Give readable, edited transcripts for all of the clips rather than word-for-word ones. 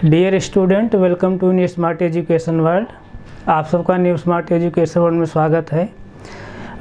Dear student, welcome to new smart education world. आप सबका new smart education world में स्वागत है।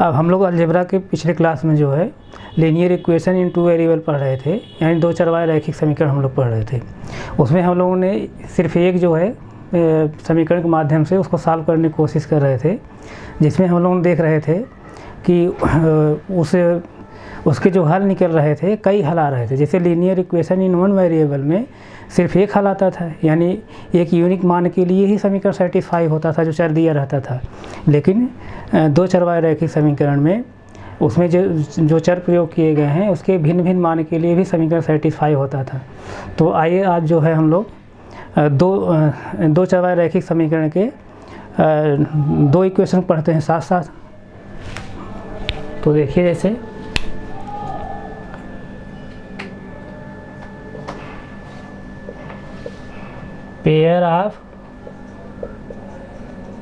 अब हम लोग अलजेब्रा के पिछले क्लास में जो है linear equation in two variable पढ़ रहे थे, यानी दो चरवाए रैखिक समीकरण हम लोग पढ़ रहे थे। उसमें हम लोगों ने सिर्फ एक जो है समीकरण के माध्यम से उसको सॉल्व करने की कोशिश कर रहे थे, जिसमें हम लोग देख रहे थे कि उसके जो हल निकल रहे थे, कई हल आ रहे थे। जैसे linear equation in one variable में सिर्फ एक हल आता था, यानी एक यूनिक मान के लिए ही समीकरण सेटिस्फाई होता था जो चर दिया रहता था। लेकिन दो चरवाए रैखिक समीकरण में उसमें जो चर प्रयोग किए गए हैं उसके भिन्न भिन्न मान के लिए भी समीकरण सेटिस्फाई होता था। तो आइए आज जो है हम लोग दो चरवाए रैखिक समीकरण के दो इक्वेशन पढ़ते हैं साथ साथ। तो देखिए, जैसे pair of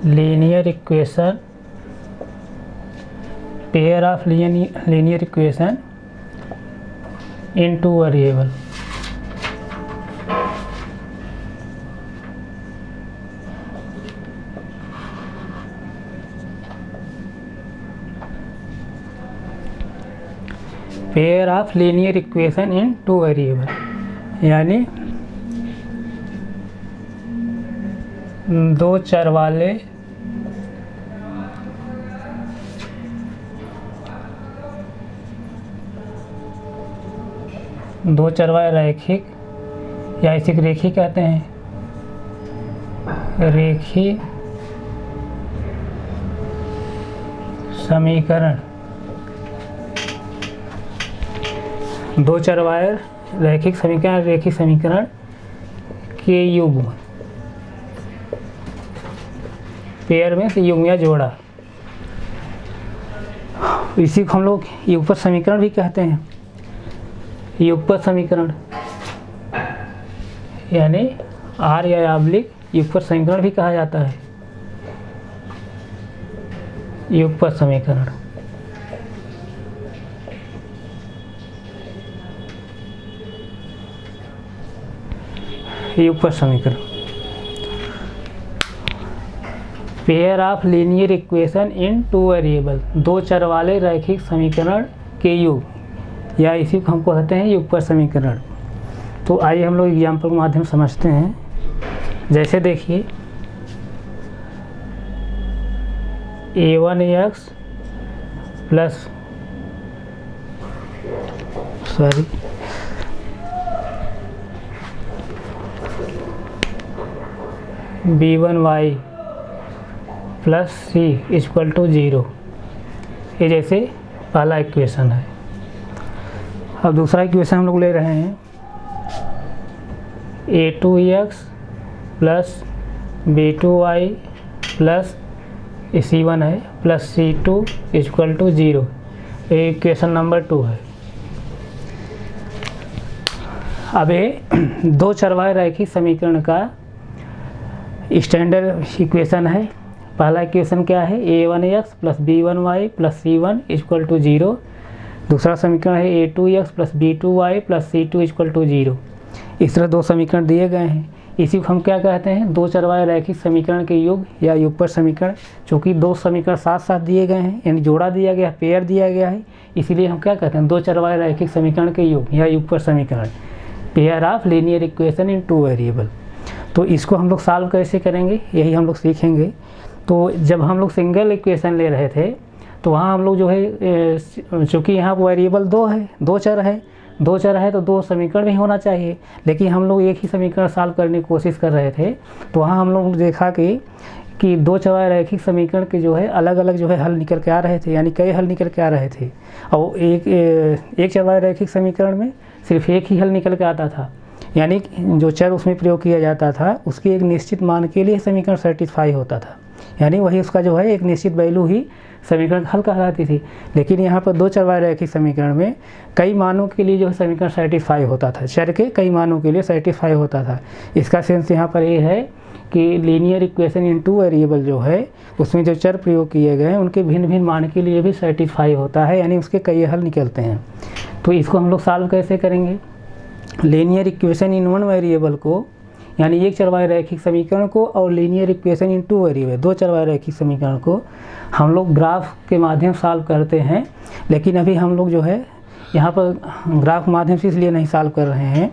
linear equation in two variable. Pair of linear equation in two variable यानी दो चर वाले दो चरवाए रैखिक या इसे रेखी कहते हैं, रेखी समीकरण। दो चरवाए रैखिक समीकरण, रेखी समीकरण के युग्म, पेयर में से युग्म या जोड़ा, इसी को हम लोग युगपत समीकरण भी कहते हैं। युगपत समीकरण यानी आर या आब्लिक युगपत समीकरण भी कहा जाता है। युगपत समीकरण युगपत समीकरण pair of linear equation in two variable, दो चर वाले रैखिक समीकरण के युग, या इसी को हम कहते हैं युगपत समीकरण। तो आइए हम लोग एग्जाम्पल के माध्यम समझते हैं। जैसे देखिए, a1x plus b1y plus C equal to 0, ये जैसे पहला इक्वेशन है। अब दूसरा इक्वेशन हम लोग ले रहे हैं a2x plus b2y plus c1 है प्लस c2 इक्वल टू 0, ये इक्वेशन नंबर 2 है। अब ये दो चरवाए रैखिक समीकरण का स्टैंडर्ड इक्वेशन है। पहला इक्वेशन क्या है, a1x plus b1y plus c1 equal to 0। दूसरा समीकरण है a2x plus b2y plus c2 equal to 0। इस तरह दो समीकरण दिए गए हैं। इसी को हम क्या कहते हैं, दो चरवाए रैखिक समीकरण के युग या युगपत समीकरण। चूँकि दो समीकरण साथ साथ दिए गए हैं, यानी जोड़ा दिया गया है, पेयर दिया गया है, इसीलिए हम क्या कहते हैं, दो चरवाए रैखिक समीकरण के युग या युगपत समीकरण, pair of linear equation in two variable. तो इसको हम लोग सॉल्व कैसे करेंगे, यही हम लोग सीखेंगे। तो जब हम लोग सिंगल इक्वेशन ले रहे थे तो वहाँ हम लोग जो है, चूँकि यहाँ वेरिएबल दो है, दो चर है तो दो समीकरण भी होना चाहिए। लेकिन हम लोग एक ही समीकरण सॉल्व करने की कोशिश कर रहे थे, तो वहाँ हम लोग देखा कि दो चरवाए रैखिक समीकरण के जो है अलग अलग जो है हल निकल के आ रहे थे, यानी कई हल निकल के आ रहे थे। और एक चरवाए रैखिक समीकरण में सिर्फ एक ही हल निकल के आता था, यानी जो चर उसमें प्रयोग किया जाता था उसके एक निश्चित मान के लिए समीकरण सेटिस्फाई होता था, यानी वही उसका जो है एक निश्चित वैल्यू ही समीकरण हल कहलाती थी। लेकिन यहाँ पर दो चरवाए रैखिक समीकरण में कई मानों के लिए जो है समीकरण सेटिस्फाई होता था, चर के कई मानों के लिए सेटिस्फाई होता था। इसका सेंस यहाँ पर ये है कि linear equation in two variable जो है उसमें जो चर प्रयोग किए गए हैं उनके भिन्न भिन्न मान के लिए भी सेटिस्फाई होता है, यानी उसके कई हल निकलते हैं। तो इसको हम लोग सॉल्व कैसे करेंगे? Linear equation in one variable को यानी एक चरवाही रैखिक समीकरण को और linear equation in two variable, दो चरवाही रैखिक समीकरण को हम लोग ग्राफ के माध्यम सॉल्व करते हैं। लेकिन अभी हम लोग जो है यहाँ पर ग्राफ माध्यम से इसलिए नहीं सॉल्व कर रहे हैं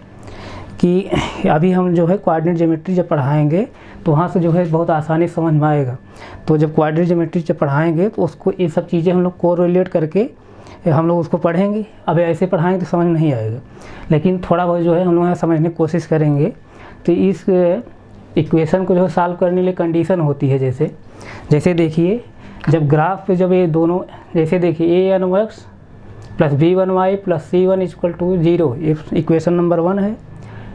कि अभी हम जो है कोऑर्डिनेट ज्योमेट्री जब पढ़ाएंगे तो वहाँ से जो है बहुत आसानी से समझ में आएगा। तो जब कोऑर्डिनेट ज्योमेट्री जब पढ़ाएंगे तो उसको ये सब चीज़ें हम लोग कोरिलेट करके हम लोग उसको पढ़ेंगे। अब ऐसे पढ़ाएंगे तो समझ नहीं आएगा, लेकिन थोड़ा बहुत जो है हम लोग यहाँ समझने की कोशिश करेंगे। तो इस इक्वेशन को जो है सॉल्व करने के लिए कंडीशन होती है, जैसे देखिए जब ग्राफ पे जब ये दोनों, जैसे देखिए a1x plus b1y plus c1 equal to 0, equation number 1 है।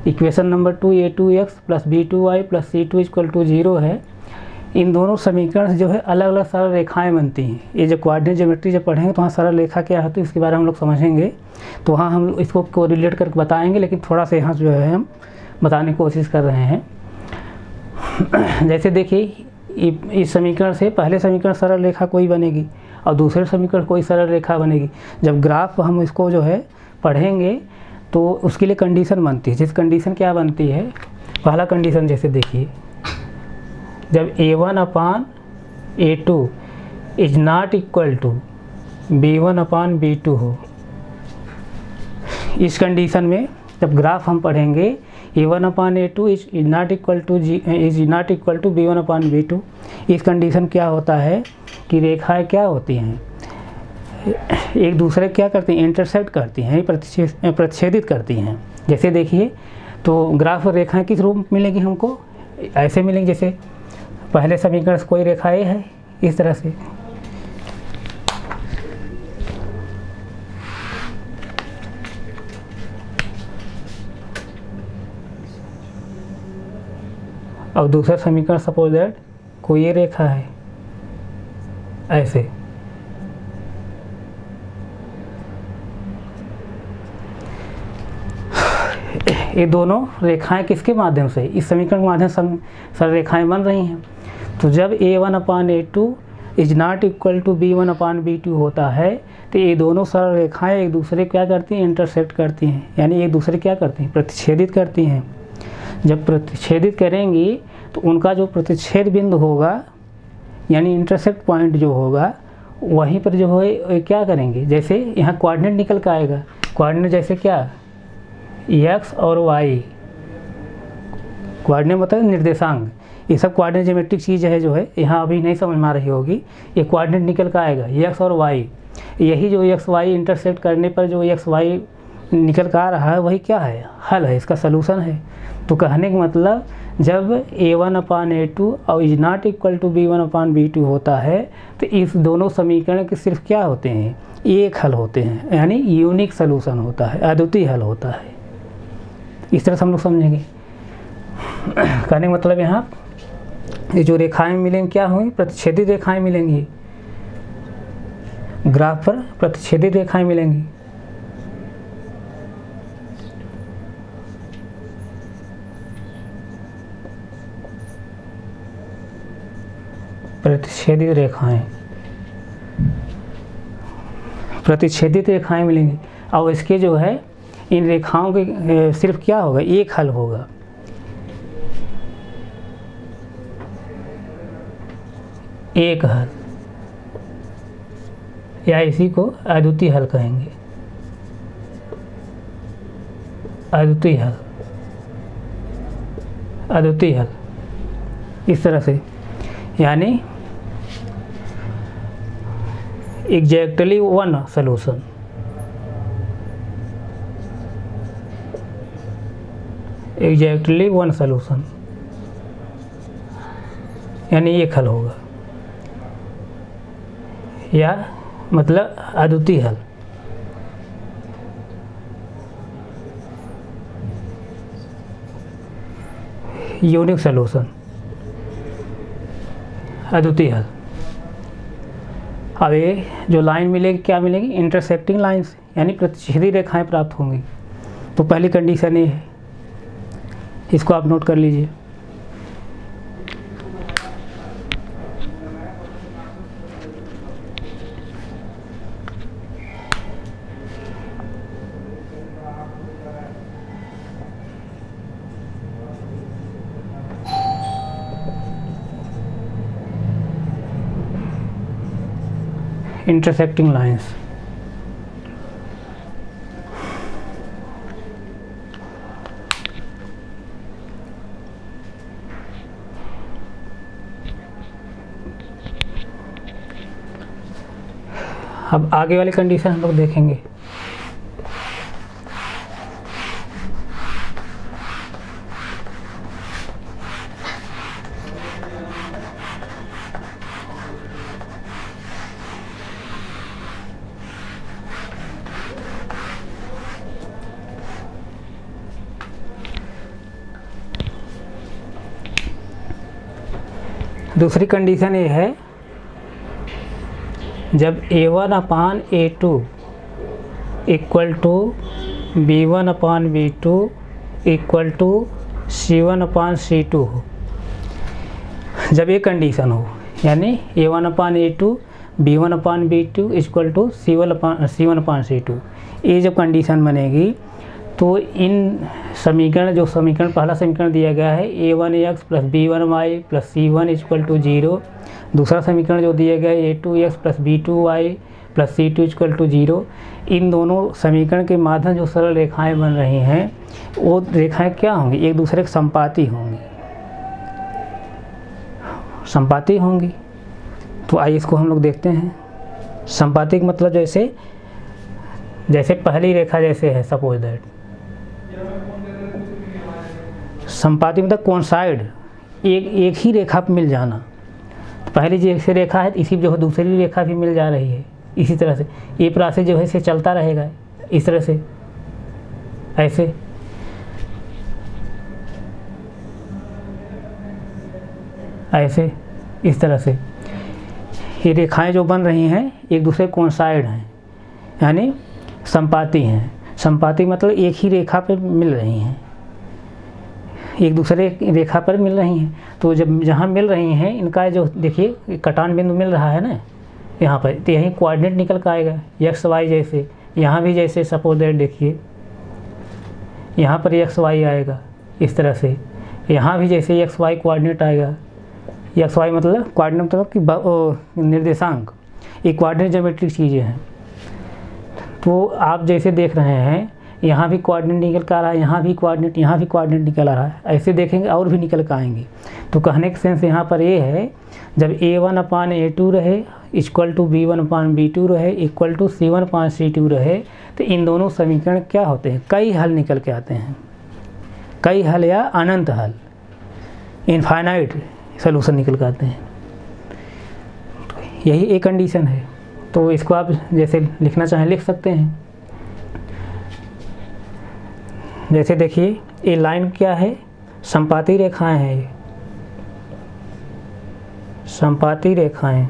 Equation number 2 a2x plus b2y plus c2 equal to 0 है। इन दोनों समीकरण से जो है अलग अलग सरल रेखाएं बनती हैं। ये जब कोऑर्डिनेट ज्योमेट्री जब पढ़ेंगे तो वहाँ सरल रेखा क्या होती है इसके बारे में हम लोग समझेंगे। तो वहाँ हम इसको कोरिलेट करके बताएंगे, लेकिन थोड़ा सा यहाँ जो है हम बताने की कोशिश कर रहे हैं। जैसे देखिए इस समीकरण से पहले समीकरण सरल रेखा कोई बनेगी और दूसरे समीकरण कोई सरल रेखा बनेगी। जब ग्राफ हम इसको जो है पढ़ेंगे तो उसके लिए कंडीशन बनती है। जिस कंडीशन क्या बनती है, पहला कंडीशन जैसे देखिए जब a1 upon a2 is not equal to b1 upon b2 हो, इस कंडीशन में जब ग्राफ हम पढ़ेंगे a1 upon a2 is not equal to b1 upon b2, इस कंडीशन क्या होता है कि रेखाएं क्या होती हैं, एक दूसरे क्या करती हैं, इंटरसेक्ट करती हैं, प्रतिच्छेदित करती हैं। जैसे देखिए तो ग्राफ रेखाएं किस रूप में मिलेंगी हमको, ऐसे मिलेंगी जैसे पहले समीकरण से कोई रेखा ए है इस तरह से, और दूसरा समीकरण सपोज दैट कोई ये रेखा है ऐसे। ये दोनों रेखाएं किसके माध्यम से, इस समीकरण के माध्यम से सरल रेखाएं बन रही हैं। तो जब a1 upon a2 is not equal to b1 upon b2 होता है तो ये दोनों सरल रेखाएं एक दूसरे क्या करती हैं, इंटरसेक्ट करती हैं, यानी एक दूसरे क्या करती हैं, प्रतिच्छेदित करती हैं। जब प्रतिच्छेदित करेंगी तो उनका जो प्रतिच्छेद बिंदु होगा यानी इंटरसेक्ट पॉइंट जो होगा वहीं पर जो है क्या करेंगे, जैसे यहाँ कोऑर्डिनेट निकल के आएगा। कोऑर्डिनेट जैसे क्या, x और y, कोऑर्डिनेट मतलब निर्देशांक, ये सब कोऑर्डिनेट ज्योमेट्रिक चीज़ है जो है यहाँ अभी नहीं समझ में आ रही होगी। ये कोऑर्डिनेट निकल कर आएगा x और y, यही जो x y इंटरसेक्ट करने पर जो x y निकल कर आ रहा है वही क्या है, हल है, इसका सलूशन है। तो कहने का मतलब जब a1 अपान a2 और is not equal to b1 upon b2 होता है तो इस दोनों समीकरण के सिर्फ क्या होते हैं, एक हल होते हैं, यानी यूनिक सलूशन होता है, अद्वितीय हल होता है। इस तरह से हम लोग समझेंगे। कहने का मतलब यहाँ ये जो रेखाएं मिलेंगी क्या होंगी, प्रतिच्छेदित रेखाएं मिलेंगी, ग्राफ पर प्रतिच्छेदित रेखाएं मिलेंगी। प्रतिच्छेदित रेखाएं मिलेंगी और इसके जो है इन रेखाओं के सिर्फ क्या होगा, एक हल होगा। एक हल या इसी को अद्वितीय हल कहेंगे, अद्वितीय हल, अद्वितीय हल इस तरह से, यानी exactly one solution, exactly one solution यानी एक हल होगा, या मतलब अद्वितीय हल। यूनिक सलूशन, अद्वितीय हल। अब ये जो लाइन मिलेगी क्या मिलेगी, इंटरसेक्टिंग लाइंस यानी प्रतिच्छेदी रेखाएं प्राप्त होंगी। तो पहली कंडीशन ये है, इसको आप नोट कर लीजिए। Intersecting lines. अब आगे वाली कंडीशन हम लोग देखेंगे। दूसरी कंडीशन ये है, जब A1/A2 equal to B1/B2 equal to C1/C2 हो, जब ये कंडीशन हो, यानी A1/A2 B1/B2 equal to C1/C2, ये जब कंडीशन बनेगी तो इन समीकरण, जो समीकरण पहला समीकरण दिया गया है A1x plus B1y plus C1 equal to 0, दूसरा समीकरण जो दिया गया है A2x plus B2y plus C2 equal to 0, इन दोनों समीकरण के माध्यम जो सरल रेखाएं बन रही हैं वो रेखाएं क्या होंगी, एक दूसरे के संपाती होंगी, संपाती होंगी। तो आइए इसको हम लोग देखते हैं। संपाती का मतलब जैसे पहली रेखा जैसे है, सपोज दैट संपाती मतलब कोइंसाइड, एक ही रेखा पर मिल जाना। पहली जैसे रेखा है इसी जो है दूसरी रेखा भी मिल जा रही है, इसी तरह से ये प्रोसेस जो है इसे चलता रहेगा इस तरह से, ऐसे ऐसे इस तरह से ये रेखाएं जो बन रही हैं एक दूसरे कोइंसाइड हैं, यानी संपाती हैं। संपाती मतलब एक ही रेखा पर मिल रही हैं, एक दूसरे रेखा पर मिल रही हैं। तो जब जहाँ मिल रही हैं इनका जो देखिए कटान बिंदु मिल रहा है ना यहाँ पर, तो यहीं कोऑर्डिनेट निकल कर आएगा एक्स वाई, जैसे यहाँ भी जैसे सपोज दैट देखिए यहाँ पर एक्स वाई आएगा इस तरह से, यहाँ भी जैसे एक्स वाई कोऑर्डिनेट आएगा। एक्स वाई मतलब कोऑर्डिनेट मतलब कि निर्देशांक, ये कोऑर्डिनेट ज्योमेट्रिक चीज़ें हैं। तो आप जैसे देख रहे हैं यहाँ भी कोऑर्डिनेट निकल कर आ रहा है, यहाँ भी कोऑर्डिनेट, यहाँ भी कोऑर्डिनेट निकल आ रहा है, ऐसे देखेंगे और भी निकल कर आएंगे। तो कहने का सेंस यहाँ पर ये है, जब A1/A2 रहे इक्वल टू B1/B2 रहे इक्वल टू C1/C2 रहे, तो इन दोनों समीकरण क्या होते हैं, कई हल निकल के आते हैं, कई हल या अनंत हल, इनफाइनाइट सलूशन निकल के आते हैं। यही एक कंडीशन है। तो इसको आप जैसे लिखना चाहें लिख सकते हैं। जैसे देखिए ये लाइन क्या है, संपाती रेखाएं हैं, ये संपाती रेखाएं।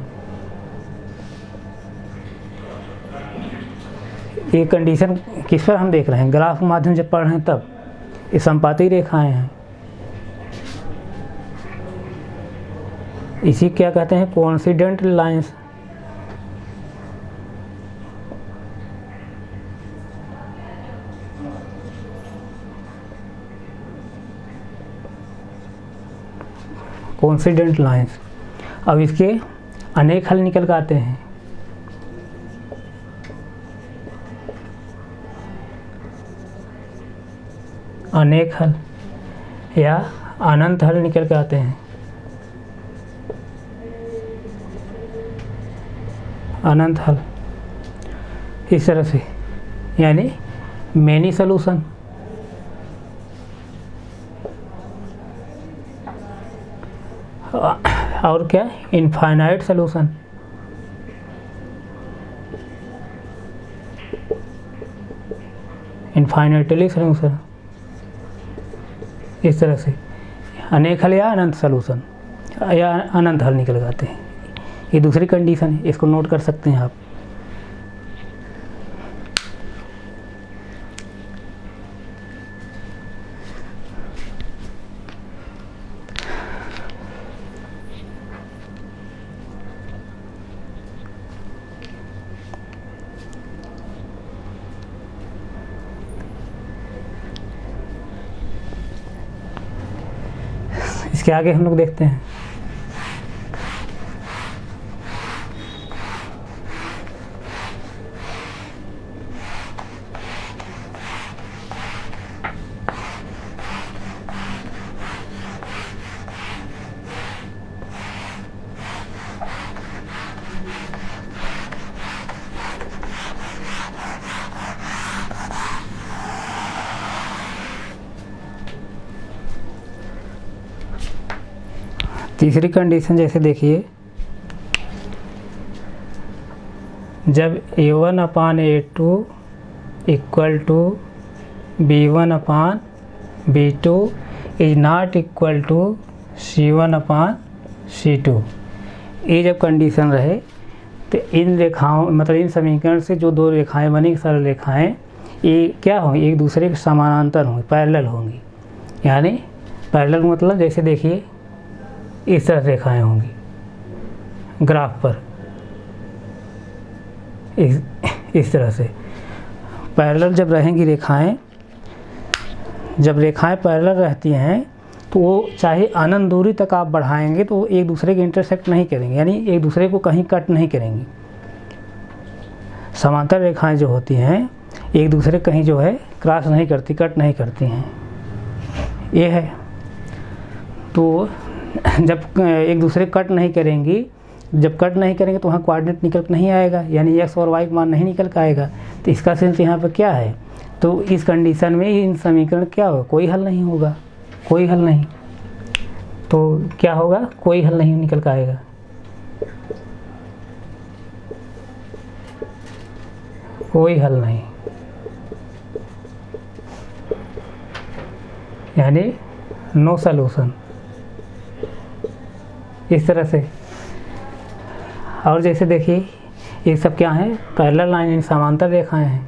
ये कंडीशन किस पर हम देख रहे हैं, ग्राफ के माध्यम से पढ़ रहे हैं तब, ये संपाती रेखाएं हैं। इसी क्या कहते हैं, कोइंसिडेंट लाइंस। Coincident lines. अब इसके अनेक हल निकल कर आते हैं। अनेक हल या अनंत हल निकल कर आते हैं। अनंत हल इस तरह से, यानी मैनी सॉल्यूशन। और क्या, इनफाइनाइट सॉल्यूशन। इनफाइनाइटली सॉल्यूशन इस तरह से, अनेक हल या अनंत सॉल्यूशन या अनंत हल निकल जाते हैं। ये दूसरी कंडीशन है, इसको नोट कर सकते हैं आप। इसके आगे हम लोग देखते हैं। तीसरी कंडीशन जैसे देखिए, जब A1 upon A2 equal to B1 upon B2 is not equal to C1 upon C2, ये जब कंडीशन रहे तो इन रेखाओं मतलब इन समीकरण से जो दो रेखाएं बनी सरल रेखाएं, ये क्या होंगी, एक दूसरे के समानांतर होंगी, पैरेलल होंगी। यानी पैरेलल मतलब जैसे देखिए इस तरह रेखाएं होंगी ग्राफ पर, इस तरह से पैरेलल जब रहेंगी रेखाएं, जब रेखाएं पैरेलल रहती हैं तो वो चाहे अनंत दूरी तक आप बढ़ाएंगे तो वो एक दूसरे के इंटरसेक्ट नहीं करेंगे, यानी एक दूसरे को कहीं कट नहीं करेंगी। समांतर रेखाएं जो होती हैं एक दूसरे कहीं जो है क्रॉस नहीं करती, कट नहीं करती हैं, ये है। तो जब एक दूसरे कट नहीं करेंगी, जब कट नहीं करेंगे तो वहाँ कोऑर्डिनेट निकल नहीं आएगा, यानी x और y का मान नहीं निकल के आएगा। तो इसका सेंस यहाँ पर क्या है, तो इस कंडीशन में इन समीकरण क्या होगा, कोई हल नहीं होगा, कोई हल नहीं। तो क्या होगा, कोई हल नहीं निकल के आएगा। कोई हल नहीं, यानी नो सॉल्यूशन, इस तरह से। और जैसे देखिए ये सब क्या है, पैरेलल लाइन, समांतर रेखाएं हैं।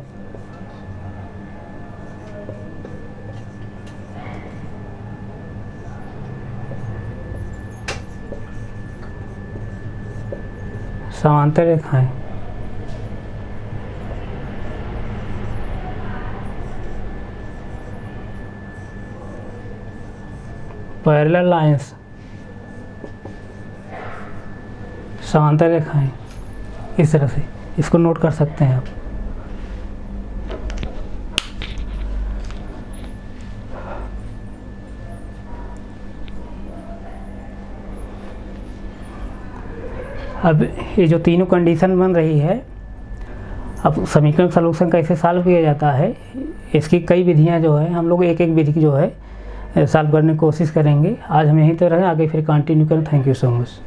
समांतर रेखाएं, पैरेलल लाइंस, समांतर रेखाएं, इस तरह से इसको नोट कर सकते हैं आप। अब ये जो तीनों कंडीशन बन रही है, अब समीकरण सॉल्यूशन कैसे सॉल्व किया जाता है, इसकी कई विधियां जो है, हम लोग एक एक विधि जो है सॉल्व करने की कोशिश करेंगे। आज हम यहीं तक रहे, आगे फिर कंटिन्यू करें। Thank you so much.